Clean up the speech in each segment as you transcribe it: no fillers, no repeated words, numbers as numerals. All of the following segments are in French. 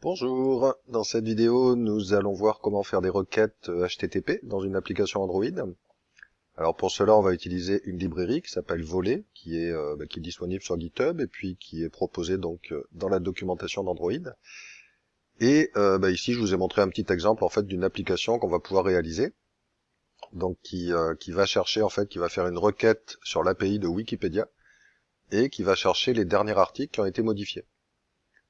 Bonjour, dans cette vidéo nous allons voir comment faire des requêtes HTTP dans une application Android. Alors pour cela on va utiliser une librairie qui s'appelle Voler, qui est disponible sur GitHub et puis qui est proposée donc dans la documentation d'Android. Et ici je vous ai montré un petit exemple en fait d'une application qu'on va pouvoir réaliser, donc qui va chercher en fait, qui va faire une requête sur l'API de Wikipédia et qui va chercher les derniers articles qui ont été modifiés.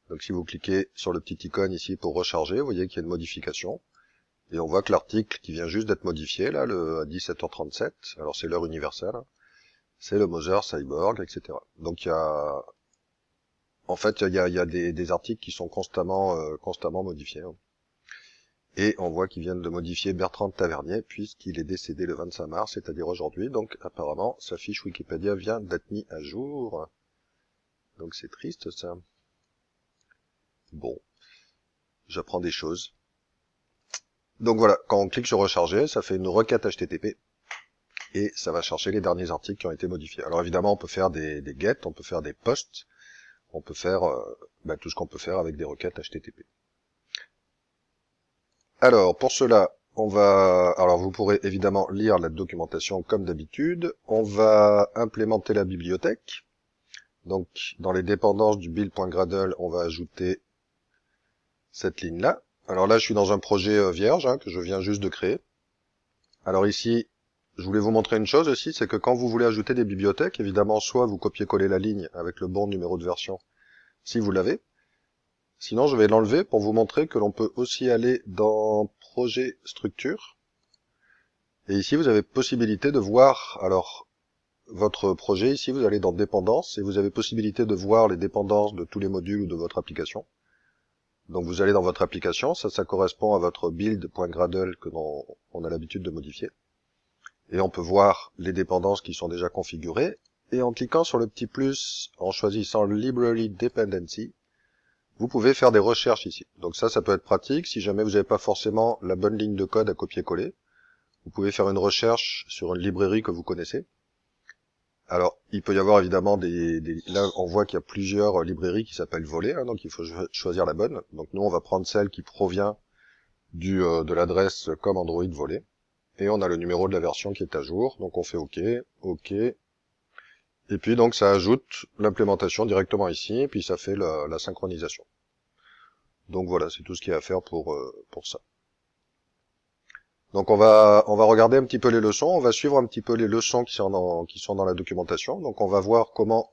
Donc si vous cliquez sur le petit icône ici pour recharger, vous voyez qu'il y a une modification. Et on voit que l'article qui vient juste d'être modifié, là, à 17h37, alors c'est l'heure universelle, hein, c'est le Mother Cyborg, etc. Donc il y a, en fait, il y a des articles qui sont constamment modifiés. Hein. Et on voit qu'ils viennent de modifier Bertrand Tavernier, puisqu'il est décédé le 25 mars, c'est-à-dire aujourd'hui. Donc apparemment, sa fiche Wikipédia vient d'être mise à jour. Donc c'est triste ça. Bon, j'apprends des choses. Donc voilà, quand on clique sur recharger, ça fait une requête HTTP et ça va chercher les derniers articles qui ont été modifiés. Alors évidemment, on peut faire des get, on peut faire des posts, on peut faire tout ce qu'on peut faire avec des requêtes HTTP. Alors pour cela, alors vous pourrez évidemment lire la documentation comme d'habitude. On va implémenter la bibliothèque. Donc dans les dépendances du build.gradle, on va ajouter cette ligne-là. Alors là, je suis dans un projet vierge que je viens juste de créer. Alors ici, je voulais vous montrer une chose aussi, c'est que quand vous voulez ajouter des bibliothèques, évidemment, soit vous copiez-collez la ligne avec le bon numéro de version, si vous l'avez. Sinon, je vais l'enlever pour vous montrer que l'on peut aussi aller dans Projet Structure. Et ici, vous avez possibilité de voir, alors, votre projet. Ici, vous allez dans Dépendances, et vous avez possibilité de voir les dépendances de tous les modules ou de votre application. Donc, vous allez dans votre application, ça correspond à votre build.gradle que on a l'habitude de modifier. Et on peut voir les dépendances qui sont déjà configurées. Et en cliquant sur le petit plus, en choisissant Library Dependency, vous pouvez faire des recherches ici. Donc ça peut être pratique si jamais vous n'avez pas forcément la bonne ligne de code à copier-coller. Vous pouvez faire une recherche sur une librairie que vous connaissez. Alors, il peut y avoir évidemment là, on voit qu'il y a plusieurs librairies qui s'appellent Voler, hein, donc il faut choisir la bonne. Donc nous, on va prendre celle qui provient de l'adresse comme Android Voler. Et on a le numéro de la version qui est à jour, donc on fait OK, OK. Et puis donc ça ajoute l'implémentation directement ici, et puis ça fait la synchronisation. Donc voilà, c'est tout ce qu'il y a à faire pour ça. Donc on va regarder un petit peu les leçons, on va suivre un petit peu les leçons qui sont dans la documentation. Donc on va voir comment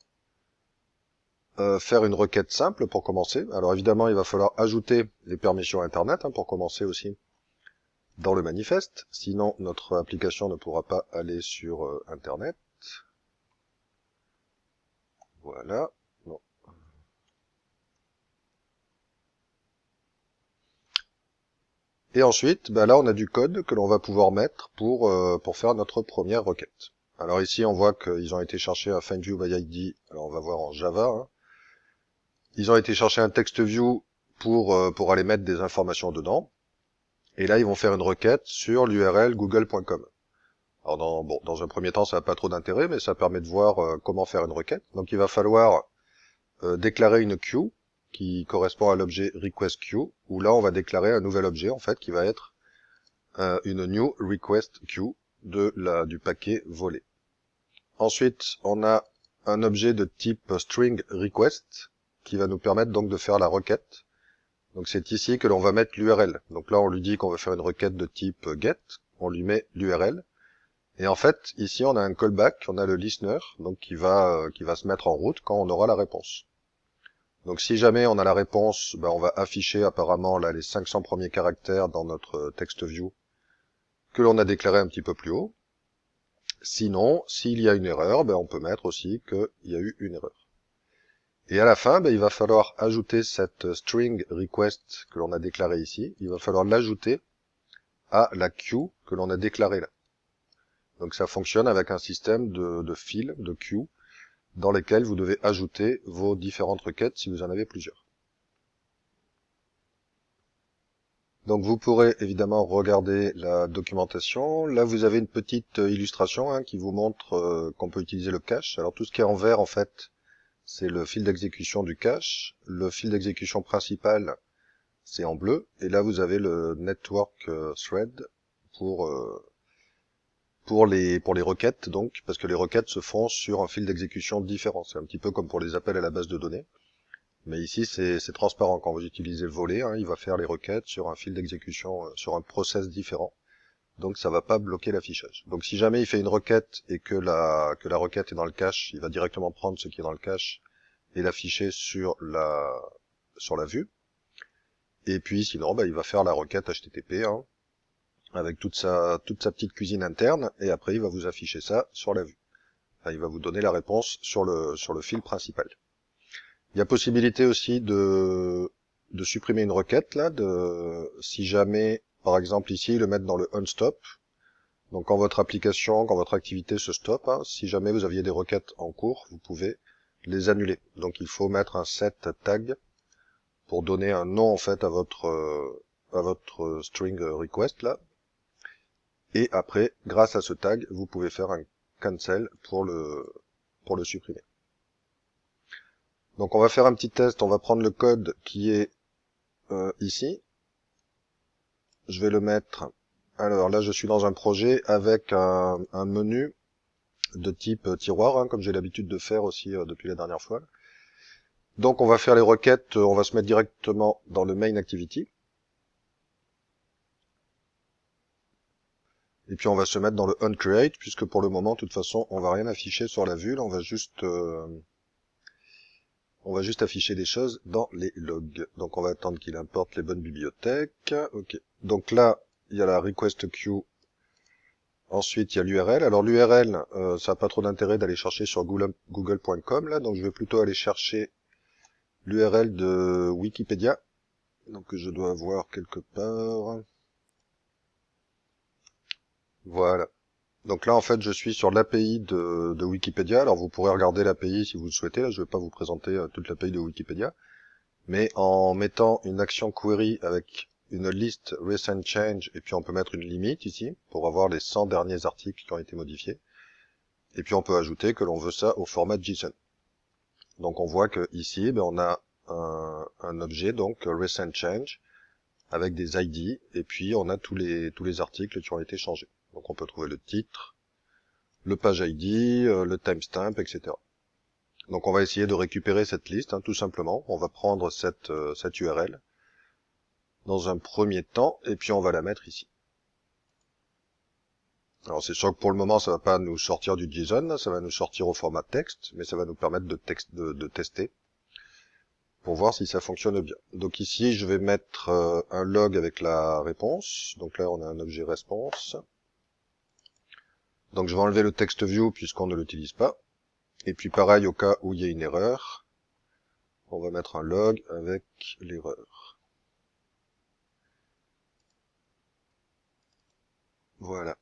faire une requête simple pour commencer. Alors évidemment, il va falloir ajouter les permissions Internet pour commencer aussi dans le manifeste, sinon notre application ne pourra pas aller sur Internet. Voilà. Non. Et ensuite, là on a du code que l'on va pouvoir mettre pour faire notre première requête. Alors ici on voit qu'ils ont été chercher un find view by ID, alors on va voir en Java. Hein. Ils ont été chercher un text view pour aller mettre des informations dedans. Et là ils vont faire une requête sur l'URL google.com. Alors dans un premier temps ça n'a pas trop d'intérêt, mais ça permet de voir comment faire une requête. Donc il va falloir déclarer une queue qui correspond à l'objet request queue, où là on va déclarer un nouvel objet en fait qui va être une new request queue du paquet volé. Ensuite on a un objet de type string request qui va nous permettre donc de faire la requête. Donc c'est ici que l'on va mettre l'URL. Donc là on lui dit qu'on veut faire une requête de type get, on lui met l'URL. Et en fait ici on a un callback, on a le listener donc qui va se mettre en route quand on aura la réponse. Donc si jamais on a la réponse, on va afficher apparemment là les 500 premiers caractères dans notre text view que l'on a déclaré un petit peu plus haut. Sinon, s'il y a une erreur, on peut mettre aussi qu'il y a eu une erreur. Et à la fin, il va falloir ajouter cette string request que l'on a déclarée ici, il va falloir l'ajouter à la queue que l'on a déclarée là. Donc ça fonctionne avec un système de fils, de queue, dans lesquels vous devez ajouter vos différentes requêtes si vous en avez plusieurs. Donc vous pourrez évidemment regarder la documentation. Là vous avez une petite illustration qui vous montre qu'on peut utiliser le cache. Alors tout ce qui est en vert en fait, c'est le fil d'exécution du cache. Le fil d'exécution principal, c'est en bleu, et là vous avez le network thread pour les requêtes, donc, parce que les requêtes se font sur un fil d'exécution différent. C'est un petit peu comme pour les appels à la base de données. Mais ici, c'est transparent. Quand vous utilisez voler, hein, il va faire les requêtes sur un fil d'exécution, sur un process différent. Donc ça va pas bloquer l'affichage. Donc si jamais il fait une requête et que la requête est dans le cache, il va directement prendre ce qui est dans le cache et l'afficher sur la vue. Et puis sinon, bah, il va faire la requête HTTP, hein, avec toute sa petite cuisine interne, et après il va vous afficher ça sur la vue. Enfin, il va vous donner la réponse sur le fil principal. Il y a possibilité aussi de supprimer une requête là, si jamais, par exemple ici, le mettre dans le unstop. Donc quand votre application, quand votre activité se stoppe, hein, si jamais vous aviez des requêtes en cours, vous pouvez les annuler. Donc il faut mettre un set tag pour donner un nom en fait à votre string request là. Et après, grâce à ce tag, vous pouvez faire un cancel pour le supprimer. Donc on va faire un petit test, on va prendre le code qui est ici. Je vais le mettre. Alors là, je suis dans un projet avec un menu de type tiroir, hein, comme j'ai l'habitude de faire aussi depuis la dernière fois. Donc on va faire les requêtes, on va se mettre directement dans le main activity. Et puis on va se mettre dans le onCreate, puisque pour le moment, de toute façon, on va rien afficher sur la vue, là, on va juste afficher des choses dans les logs. Donc on va attendre qu'il importe les bonnes bibliothèques. Ok. Donc là, il y a la request queue. Ensuite, il y a l'URL. Alors l'URL, ça n'a pas trop d'intérêt d'aller chercher sur google.com là, donc je vais plutôt aller chercher l'URL de Wikipédia. Donc je dois avoir quelque part. Voilà. Donc là, en fait, je suis sur l'API de Wikipédia. Alors vous pourrez regarder l'API si vous le souhaitez. Là, je ne vais pas vous présenter toute l'API de Wikipédia. Mais en mettant une action query avec une liste recent change, et puis on peut mettre une limite ici, pour avoir les 100 derniers articles qui ont été modifiés. Et puis on peut ajouter que l'on veut ça au format JSON. Donc on voit que ici, ben, on a un objet, donc recent change, avec des ID, et puis on a tous les articles qui ont été changés. Donc on peut trouver le titre, le page ID, le timestamp, etc. Donc on va essayer de récupérer cette liste, hein, tout simplement. On va prendre cette URL dans un premier temps, et puis on va la mettre ici. Alors c'est sûr que pour le moment, ça va pas nous sortir du JSON, là, ça va nous sortir au format texte, mais ça va nous permettre de tester pour voir si ça fonctionne bien. Donc ici, je vais mettre un log avec la réponse. Donc là, on a un objet response. Donc je vais enlever le text view puisqu'on ne l'utilise pas. Et puis pareil, au cas où il y a une erreur, on va mettre un log avec l'erreur. Voilà.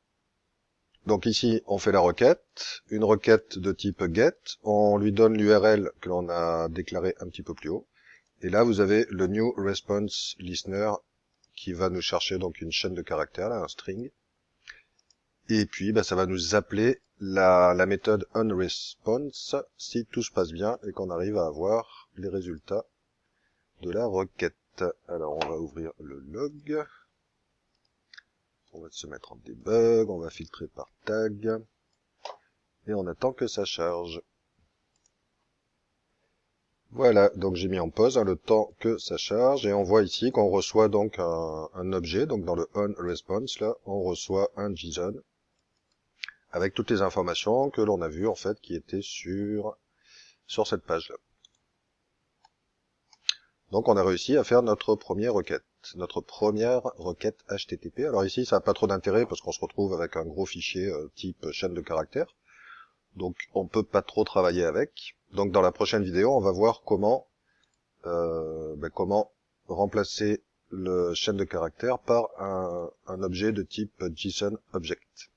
Donc ici, on fait la requête, une requête de type get, on lui donne l'URL que l'on a déclaré un petit peu plus haut, et là vous avez le new response listener qui va nous chercher donc une chaîne de caractères, là, un string, et puis bah, ça va nous appeler la méthode onResponse si tout se passe bien et qu'on arrive à avoir les résultats de la requête. Alors on va ouvrir le log. On va se mettre en debug, on va filtrer par tag, et on attend que ça charge. Voilà, donc j'ai mis en pause le temps que ça charge, et on voit ici qu'on reçoit donc un objet, donc dans le onResponse, là, on reçoit un JSON, avec toutes les informations que l'on a vues, en fait, qui étaient sur cette page-là. Donc on a réussi à faire notre première requête HTTP. Alors ici, ça n'a pas trop d'intérêt parce qu'on se retrouve avec un gros fichier type chaîne de caractères. Donc on peut pas trop travailler avec. Donc dans la prochaine vidéo, on va voir comment remplacer le chaîne de caractères par un objet de type JSON Object.